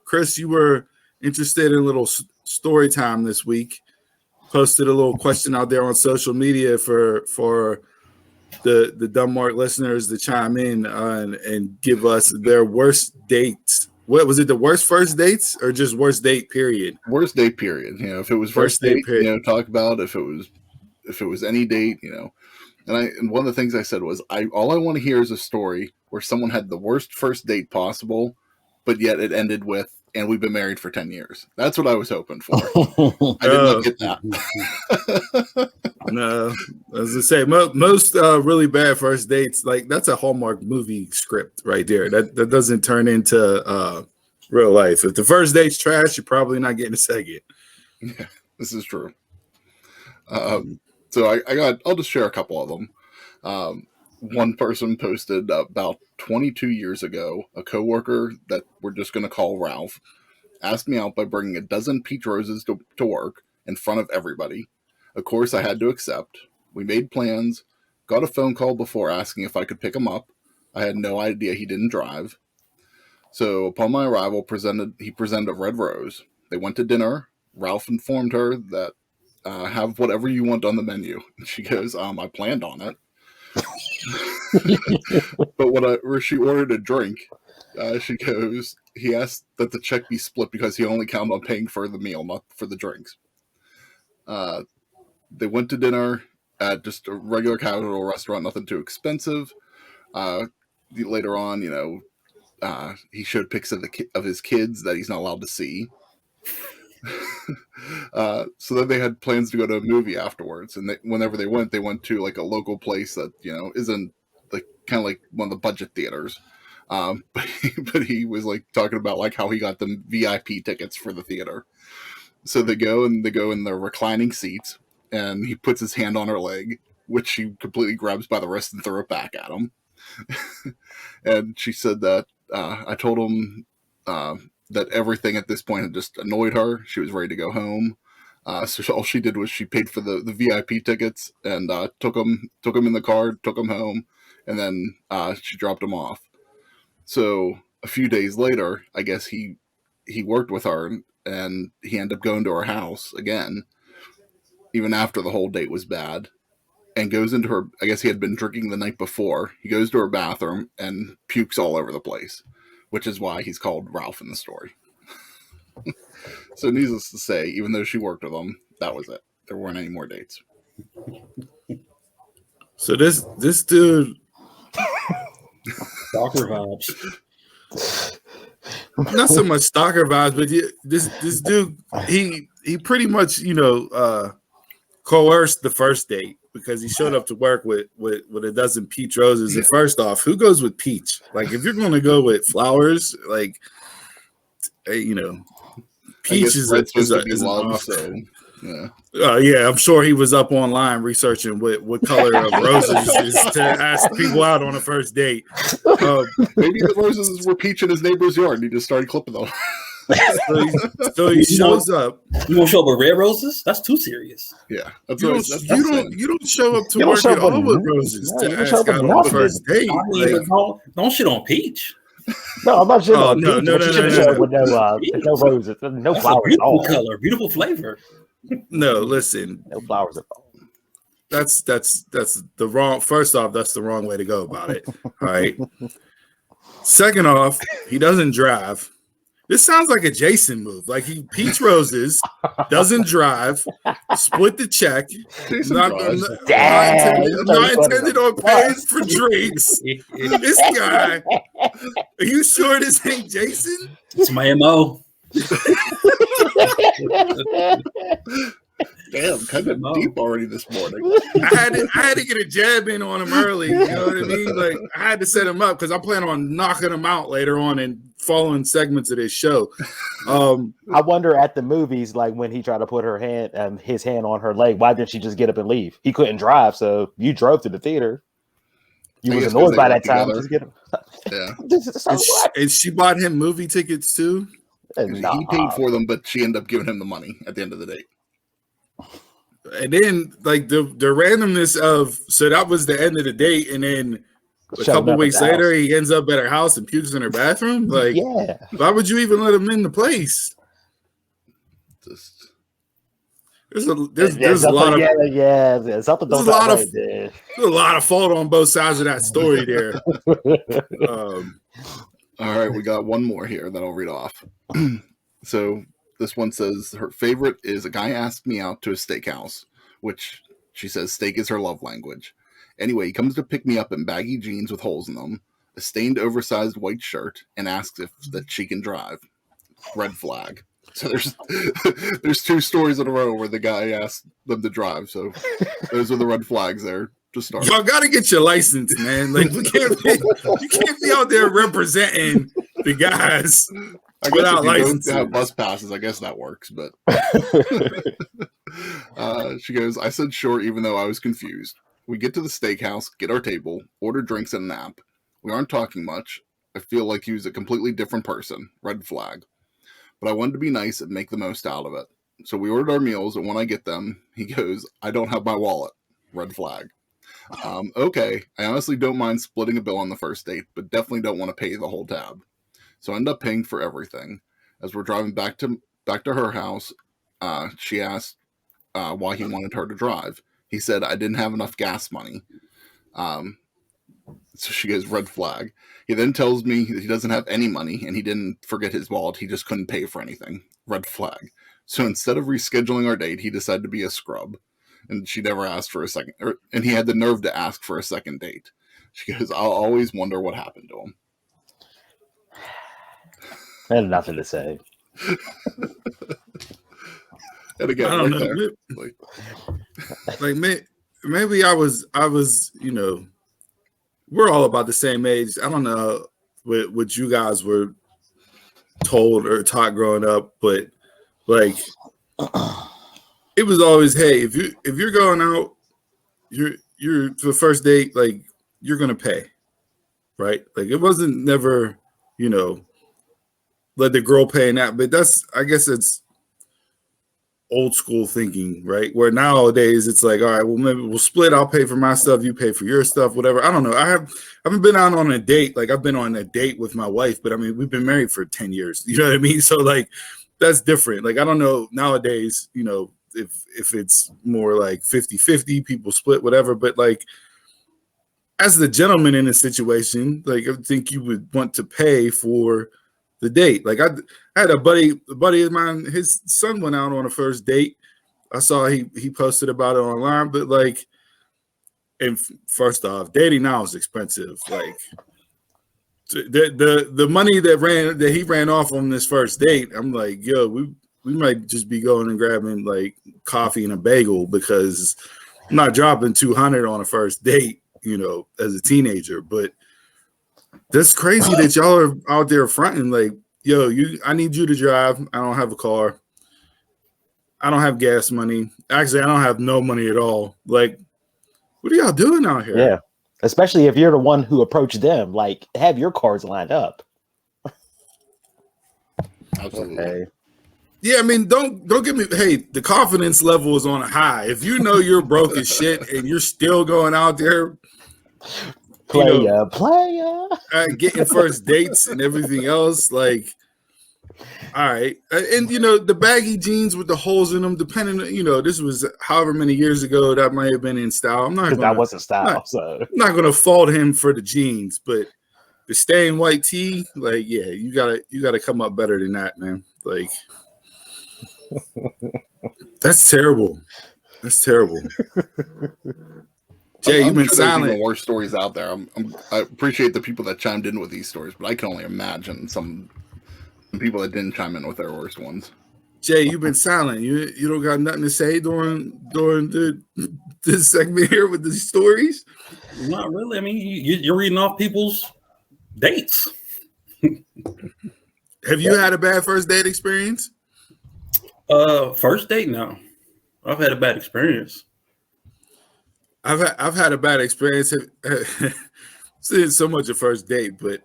Chris, you were interested in a little story time this week. Posted a little question out there on social media for the Denmark listeners to chime in and give us their worst dates. What was it? The worst first dates or just worst date period? Worst date period. If it was first date, talk about if it was any date, And one of the things I said was, all I want to hear is a story where someone had the worst first date possible, but yet it ended with, and we've been married for 10 years. That's what I was hoping for. I did not get that. No, as I say, most really bad first dates, like that's a Hallmark movie script right there. That doesn't turn into real life. If the first date's trash, you're probably not getting a second. Yeah, this is true. So I'll just share a couple of them. One person posted about 22 years ago, a coworker that we're just going to call Ralph, asked me out by bringing a dozen peach roses to work in front of everybody. Of course, I had to accept. We made plans, got a phone call before asking if I could pick him up. I had no idea he didn't drive. So upon my arrival, he presented a red rose. They went to dinner. Ralph informed her that have whatever you want on the menu. She goes, I planned on it. But where she ordered a drink, she goes, he asked that the check be split because he only counted on paying for the meal, not for the drinks. They went to dinner at just a regular casual restaurant, nothing too expensive. Later on, he showed pics of his kids that he's not allowed to see. So then they had plans to go to a movie afterwards, and whenever they went to like a local place that isn't like kind of like one of the budget theaters. But he was like talking about like how he got them VIP tickets for the theater. So they go in their reclining seats, and he puts his hand on her leg, which she completely grabs by the wrist and throws it back at him. And she said that I told him that everything at this point had just annoyed her. She was ready to go home. So all she did was she paid for the VIP tickets and took him in the car, took him home, and then she dropped him off. So a few days later, I guess he worked with her, and he ended up going to her house again, even after the whole date was bad, and goes into her, I guess he had been drinking the night before. He goes to her bathroom and pukes all over the place, which is why he's called Ralph in the story. So needless to say, even though she worked with him, that was it. There weren't any more dates. So this dude... Stalker vibes. Not so much stalker vibes, but this dude, he pretty much, coerced the first date because he showed up to work with a dozen peach roses. And first off, who goes with peach? Like, if you're going to go with flowers, like, peach is an off. So, yeah. Yeah, I'm sure he was up online researching what color of roses is to ask people out on a first date. Maybe the roses were peach in his neighbor's yard and he just started clipping them. So he shows up. You won't show up with red roses? That's too serious. Yeah, you don't show up to work at all with roses to ask out on the first date. Don't shit on peach. No, I'm not sure. Oh, no. No roses, no flowers at all. Color, beautiful flavor. No, listen. No flowers at all. That's the wrong. First off, that's the wrong way to go about it. All right. Second off, he doesn't drive. This sounds like a Jason move. Like he peach roses, doesn't drive, split the check. Not intended on paying for drinks. This guy. Are you sure this ain't Jason? It's my MO. Damn, kind of deep already this morning. I had to get a jab in on him early. You know what I mean? Like I had to set him up because I plan on knocking him out later on in following segments of this show. I wonder at the movies, like when he tried to put his hand on her leg, why didn't she just get up and leave? He couldn't drive, so you drove to the theater. You was annoyed by that time. Just get him. Yeah. And she bought him movie tickets too. He paid for them, but she ended up giving him the money at the end of the date. And then, like the randomness of, so that was the end of the date, and then A couple weeks later, he ends up at her house and pukes in her bathroom. Like, yeah, why would you even let him in the place? Just There's a lot of something. there's a lot of fault on both sides of that story there. All right, we got one more here that I'll read off. So this one says her favorite is a guy asked me out to a steakhouse, which she says steak is her love language. Anyway, he comes to pick me up in baggy jeans with holes in them, a stained oversized white shirt, and asks if that she can drive. Red flag. So there's 2 stories in a row where the guy asked them to drive. So those are the red flags there to start. Y'all got to get your license, man. Like you can't be out there representing the guys without license. Don't have bus passes. I guess that works. But she goes, I said sure, even though I was confused. We get to the steakhouse, get our table, order drinks and a nap. We aren't talking much. I feel like he was a completely different person. Red flag. But I wanted to be nice and make the most out of it. So we ordered our meals, and when I get them, he goes, I don't have my wallet. Red flag. Okay, I honestly don't mind splitting a bill on the first date, but definitely don't want to pay the whole tab. So I end up paying for everything. As we're driving back to her house, she asked why he wanted her to drive. He said, I didn't have enough gas money. So she goes, red flag. He then tells me that he doesn't have any money and he didn't forget his wallet. He just couldn't pay for anything. Red flag. So instead of rescheduling our date, he decided to be a scrub. And she never asked for a second. And he had the nerve to ask for a second date. She goes, I'll always wonder what happened to him. I had nothing to say. And again, I don't know. There, like maybe I was, we're all about the same age. I don't know what you guys were told or taught growing up, but like it was always, hey, if you're going out, you're for the first date, like you're gonna pay, right? Like it wasn't never, let the girl pay in that, but I guess it's old school thinking, right? Where nowadays it's like, all right, well, maybe we'll split. I'll pay for my stuff, you pay for your stuff, whatever. I don't know. I haven't been out on a date. Like I've been on a date with my wife, but I mean, we've been married for 10 years. You know what I mean? So like, that's different. Like, I don't know nowadays, if it's more like 50-50, people split, whatever. But like, as the gentleman in a situation, like I think you would want to pay for the date. Like I had a buddy of mine, his son went out on a first date. I saw he posted about it online, but like, and first off, dating now is expensive. Like the money that he ran off on this first date, I'm like, yo, we might just be going and grabbing like coffee and a bagel because I'm not dropping $200 on a first date, as a teenager. But that's crazy that y'all are out there fronting like, yo, I need you to drive. I don't have a car. I don't have gas money. Actually, I don't have no money at all. Like, what are y'all doing out here? Yeah. Especially if you're the one who approached them, like have your cards lined up. Absolutely. Okay. Yeah, I mean, don't get me. Hey, the confidence level is on a high. If you know you're broke as shit and you're still going out there, Playa. Getting first dates and everything else, like, all right. And the baggy jeans with the holes in them, depending, this was however many years ago that might have been in style. That wasn't style. I'm not gonna fault him for the jeans, but the stained white tee, like, yeah, you gotta come up better than that, man. Like, that's terrible. That's terrible. Jay, you've been silent. There's even worse stories out there. I appreciate the people that chimed in with these stories, but I can only imagine some people that didn't chime in with their worst ones. Jay, you've been silent. You don't got nothing to say during this segment here with the stories? Not really. I mean, you're reading off people's dates. Have you had a bad first date experience? First date? No, I've had a bad experience. I've had a bad experience. It's so much a first date, but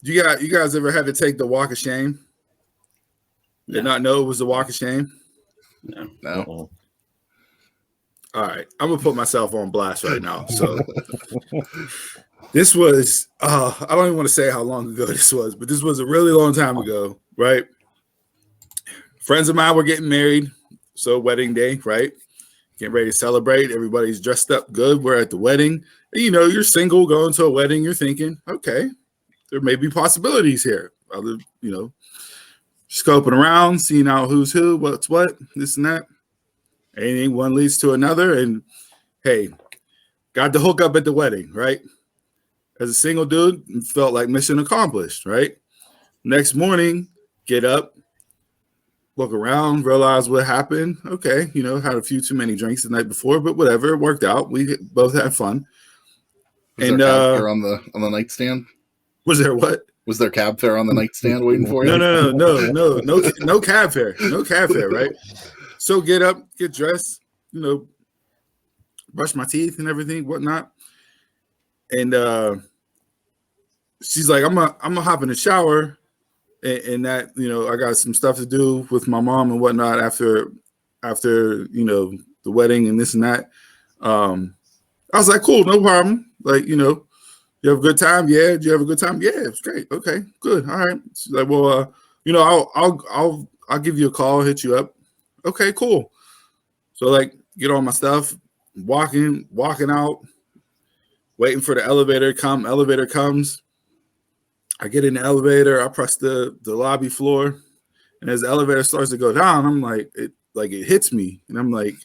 you guys ever had to take the walk of shame? Did not know it was the walk of shame? No. No. All right, I'm gonna put myself on blast right now. So This was, I don't even want to say how long ago this was, but this was a really long time ago, right? Friends of mine were getting married. So wedding day, right? Getting ready to celebrate. Everybody's dressed up good. We're at the wedding. And, you know, you're single going to a wedding. You're thinking, okay, there may be possibilities here. Other, you know, scoping around, seeing out who's who, what's what, this and that. Anything one leads to another. And hey, got the hook up at the wedding, right? As a single dude, felt like mission accomplished, right? Next morning, get up, look around, realize what happened. Okay, you know, had a few too many drinks the night before, but whatever, it worked out. We both had fun. Was And there cab fare on the nightstand? Was there what? Was there cab fare on the nightstand waiting for you? No cab fare. No cab fare, right? So get up, get dressed, you know, brush my teeth and everything, whatnot. And she's like, I'm gonna hop in the shower. And that, you know, I got some stuff to do with my mom and whatnot after, you know, the wedding and this and that. I was like, cool, no problem. Like, you know, you have a good time? Yeah. Did you have a good time? Yeah, it was great. Okay, good. All right. She's like, well, you know, I'll give you a call, hit you up. Okay, cool. So like, get all my stuff, walking out, waiting for the elevator to come. Elevator comes. I get in the elevator, I press the lobby floor, and as the elevator starts to go down, I'm like, it hits me. And I'm like,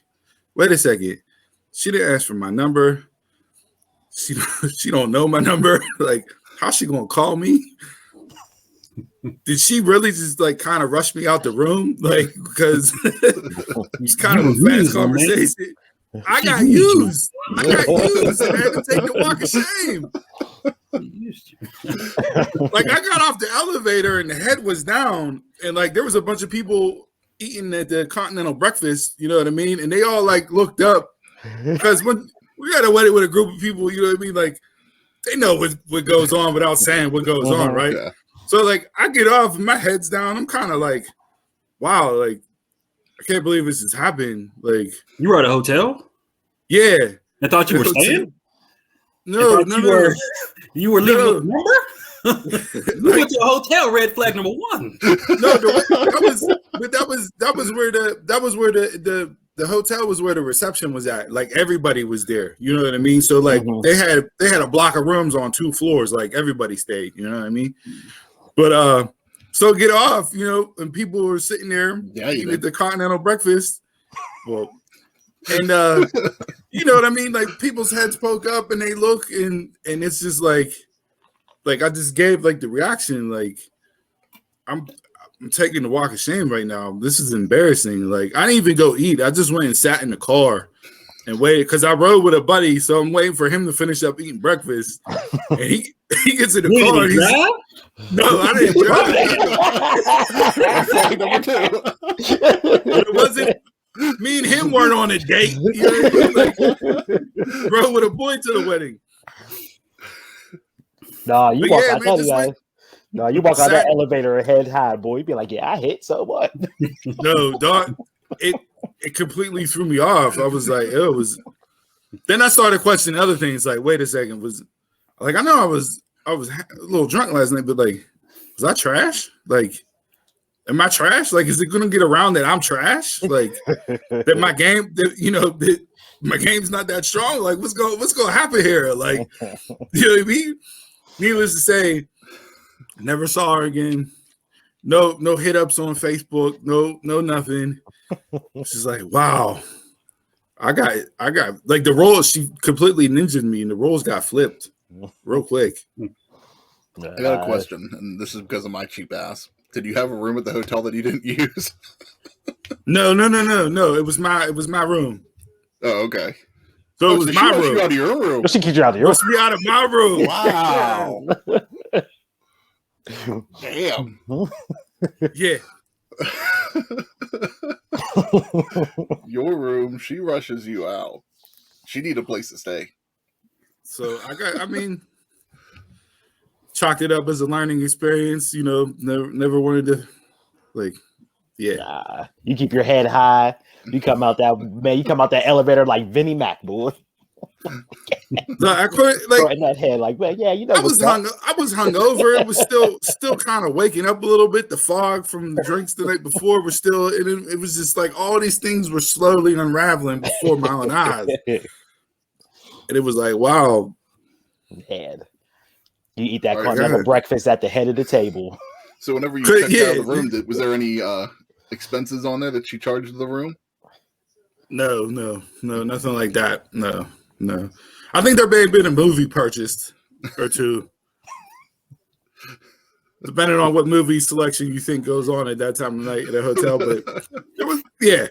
wait a second. She didn't ask for my number. She don't know my number. Like, how's she gonna call me? Did she really just like kind of rush me out the room? Like, because it's kind of a fast conversation. I got used. And I had to take the walk of shame. Like, I got off the elevator and the head was down, and like there was a bunch of people eating at the continental breakfast, you know what I mean? And they all like looked up because when we got a wedding with a group of people, you know what I mean? Like, they know what goes on without saying what goes on, right? Yeah. So like I get off and my head's down. I'm kind of like, wow, like I can't believe this has happened. Like, you were at a hotel? Yeah. I thought you were staying? No. You were leaving a number? You went to a hotel, red flag number one. No, that was where the hotel was, where the reception was at. Like, everybody was there. You know what I mean? So like they had a block of rooms on 2 floors. Like, everybody stayed. You know what I mean? But so get off, you know, and people were sitting there eating at the continental breakfast. Well, and you know what I mean? Like, people's heads poke up and they look, and it's just like I just gave like the reaction, like I'm taking the walk of shame right now. This is embarrassing. Like, I didn't even go eat. I just went and sat in the car and waited, because I rode with a buddy, so I'm waiting for him to finish up eating breakfast. And he gets in the car. No, I didn't drive. It wasn't. Me and him weren't on a date. You know what I mean? Like, bro, with a boy to the wedding. Nah, you walk out that. No, you walk out that elevator head high, boy. You be like, yeah, I hit, so what? No, dog. It completely threw me off. I was like, it was. Then I started questioning other things. Like, wait a second, was like, I know I was a little drunk last night, but like, was I trash? Like, am I trash? Like, is it gonna get around that I'm trash? Like, that my game, that my game's not that strong. Like, what's gonna happen here? Like, you know what I mean? Needless to say, never saw her again. No hit ups on Facebook. No nothing. She's like, wow, I got like the roles. She completely ninja'd me, and the roles got flipped real quick. I got a question, and this is because of my cheap ass. Did you have a room at the hotel that you didn't use? No. It was my room. Oh, okay. So it was my room. You out of your room. She kicked you out of your room. Me out of my room. Wow. Damn. Yeah. Your room. She rushes you out. She need a place to stay. So I mean, chalked it up as a learning experience. You know, never wanted to, like, yeah. Nah, you keep your head high. You come out that elevator like Vinnie Mac, boy. So I couldn't like. in that head, like, man, yeah, you know I was what's up. hungover. It was still kind of waking up a little bit. The fog from the drinks the night before was still. It was just like all these things were slowly unraveling before my own eyes, and it was like, wow. Head. You eat that Oh, continental God. breakfast at the head of the table. So whenever you Could- checked yeah. out of the room, was there any expenses on there that she charged the room? No, nothing like that. No. I think there may have been a movie purchased or two, depending on what movie selection you think goes on at that time of night at a hotel. But it was, yeah.